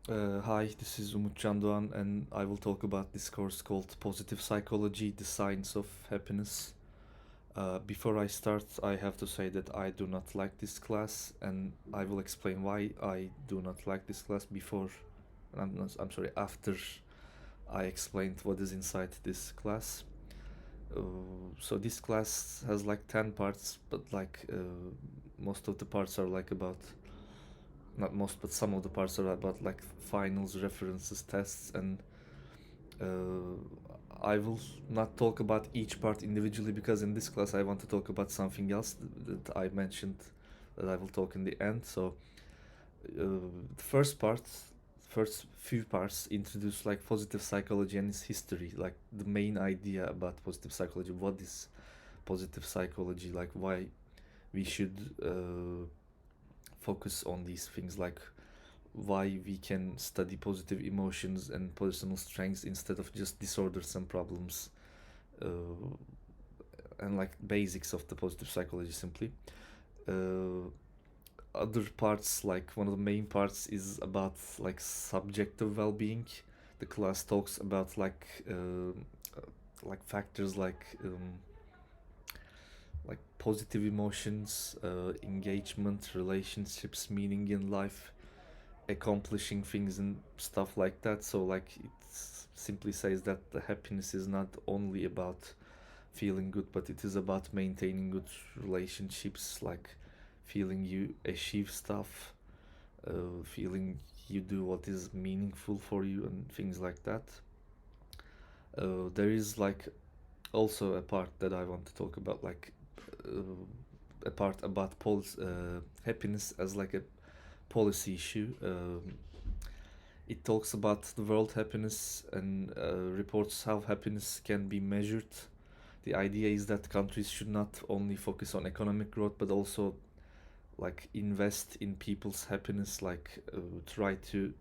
Hi, this is Umut Candoğan, and I will talk about this course called Positive Psychology, the Science of Happiness. Before I start, I have to say that I do not like this class, and I will explain why I do not like this class before, I'm sorry, after I explained what is inside this class. Uh, so this class has like 10 parts, but most of the parts are like about not most, but some of the parts are about like finals, references, tests, and uh, I will not talk about each part individually because in this class I want to talk about something else that I mentioned that I will talk in the end. So the first few parts introduce like positive psychology and its history, like the main idea about positive psychology. What is positive psychology? Like why we should focus on these things, like why we can study positive emotions and personal strengths instead of just disorders and problems, uh, and like basics of the positive psychology simply. uh, Other parts, like one of the main parts is about like subjective well-being. The class talks about like factors like positive emotions, engagement, relationships, meaning in life, accomplishing things and stuff like that. So like it simply says that the happiness is not only about feeling good, but it is about maintaining good relationships, like feeling you achieve stuff, feeling you do what is meaningful for you and things like that. There is like also a part that I want to talk about, like uh, a part about happiness as like a policy issue. It talks about the world happiness and reports how happiness can be measured. The idea is that countries should not only focus on economic growth but also like invest in people's happiness, like try to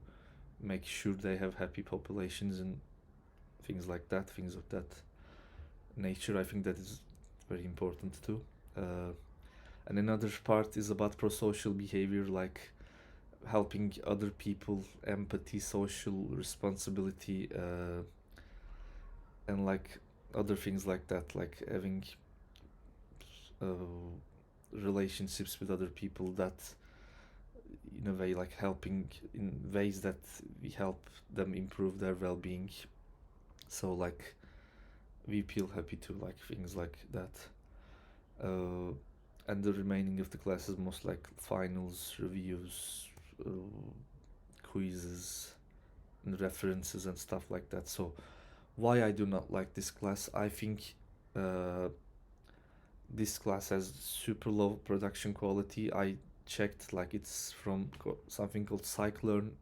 make sure they have happy populations and things like that, things of that nature. I think that is very important too. Uh, and another part is about pro-social behavior, like helping other people, empathy, social responsibility, and like other things like that, like having uh, relationships with other people that in a way like helping in ways that we help them improve their well-being, so like we feel happy too, like things like that. uh, and the remaining of the classes most like finals, reviews, uh, quizzes and references and stuff like that. So why I do not like this class, I think uh, this class has super low production quality. I checked, like it's from something called Scikit-learn.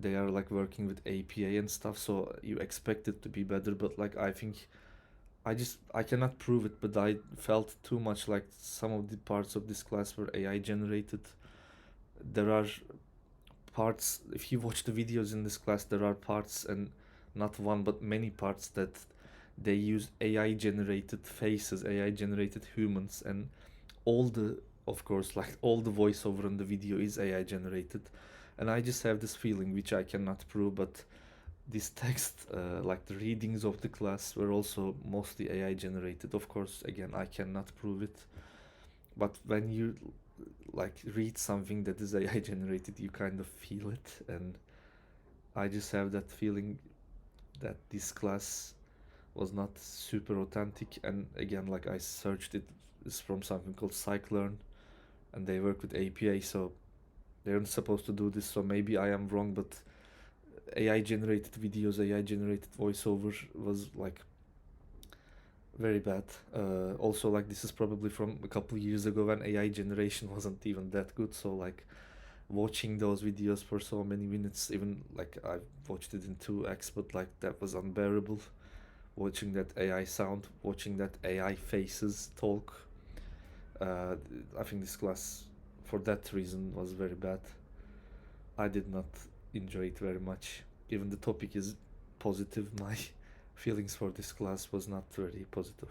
They are like working with APA and stuff, so you expect it to be better, but like I think I cannot prove it, but I felt too much like some of the parts of this class were AI generated. There are parts, if you watch the videos in this class, there are parts, and not one but many parts, that they use AI generated faces, AI generated humans, and all the, of course, like all the voiceover in the video is AI generated. And I just have this feeling, which I cannot prove, but this text, like the readings of the class, were also mostly AI generated. Of course, again, I cannot prove it, but when you like read something that is AI generated, you kind of feel it, and I just have that feeling that this class was not super authentic. And again, like I searched it, it's from something called Scikit-learn, and they work with APA, so they're supposed to do this. So maybe I am wrong, but AI generated videos, AI generated voiceover was like very bad. Also, like this is probably from a couple years ago when AI generation wasn't even that good. So like watching those videos for so many minutes, even like I watched it in 2x, but like that was unbearable. Watching that AI sound, watching that AI faces talk. Uh, I think this class, for that reason, was very bad. I did not enjoy it very much. Even the topic is positive, my feelings for this class was not very positive.